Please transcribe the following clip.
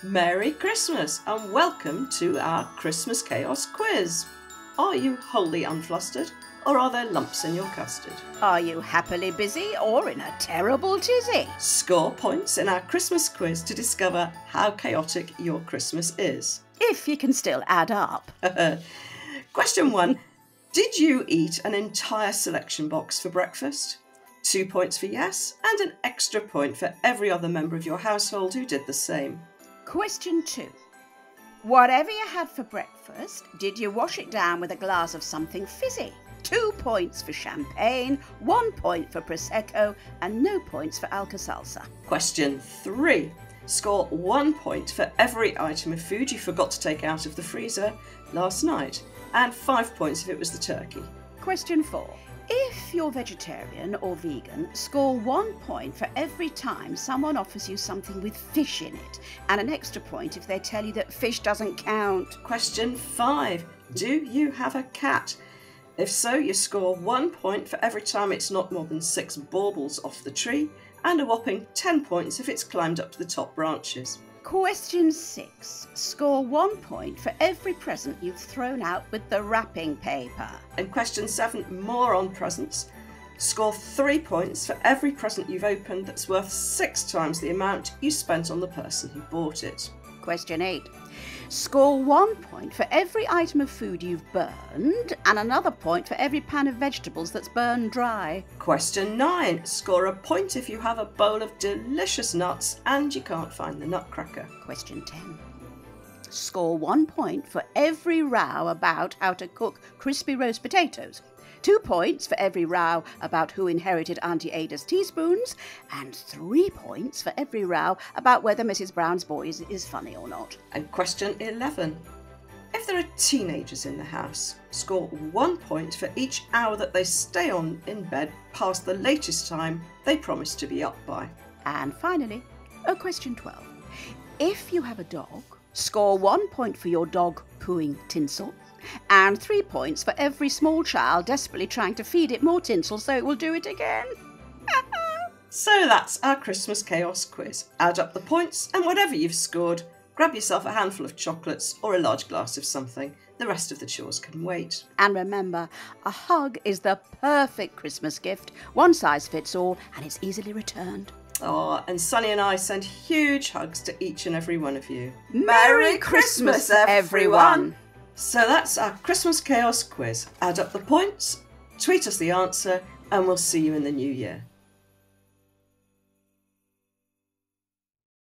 Merry Christmas and welcome to our Christmas Chaos quiz. Are you wholly unflustered or are there lumps in your custard? Are you happily busy or in a terrible tizzy? Score points in our Christmas quiz to discover how chaotic your Christmas is. If you can still add up. Question 1. Did you eat an entire selection box for breakfast? 2 points for yes and an extra point for every other member of your household who did the same. Question 2. Whatever you had for breakfast, did you wash it down with a glass of something fizzy? 2 points for champagne, 1 point for Prosecco, and no points for Alka-Seltzer. Question 3. Score 1 point for every item of food you forgot to take out of the freezer last night, and 5 points if it was the turkey. Question 4. If you're vegetarian or vegan, score 1 point for every time someone offers you something with fish in it, and an extra point if they tell you that fish doesn't count. Question 5. Do you have a cat? If so, you score 1 point for every time it's knocked more than 6 baubles off the tree, and a whopping 10 points if it's climbed up to the top branches. Question 6. Score 1 point for every present you've thrown out with the wrapping paper. And question 7, more on presents. Score 3 points for every present you've opened that's worth 6 times the amount you spent on the person who bought it. Question 8. Score 1 point for every item of food you've burned, and another point for every pan of vegetables that's burned dry. Question 9. Score a point if you have a bowl of delicious nuts and you can't find the nutcracker. Question 10. Score 1 point for every row about how to cook crispy roast potatoes. 2 points for every row about who inherited Auntie Ada's teaspoons, and 3 points for every row about whether Mrs. Brown's boys is funny or not. And question 11. If there are teenagers in the house, score 1 point for each hour that they stay on in bed past the latest time they promised to be up by. And finally, question 12. If you have a dog, score 1 point for your dog pooing tinsel, and 3 points for every small child desperately trying to feed it more tinsel so it will do it again. So that's our Christmas Chaos quiz. Add up the points and whatever you've scored, grab yourself a handful of chocolates or a large glass of something. The rest of the chores can wait. And remember, a hug is the perfect Christmas gift. One size fits all and it's easily returned. Oh, and Sunny and I send huge hugs to each and every one of you. Merry Christmas, everyone! So that's our Christmas Chaos quiz. Add up the points, tweet us the answer, and we'll see you in the new year.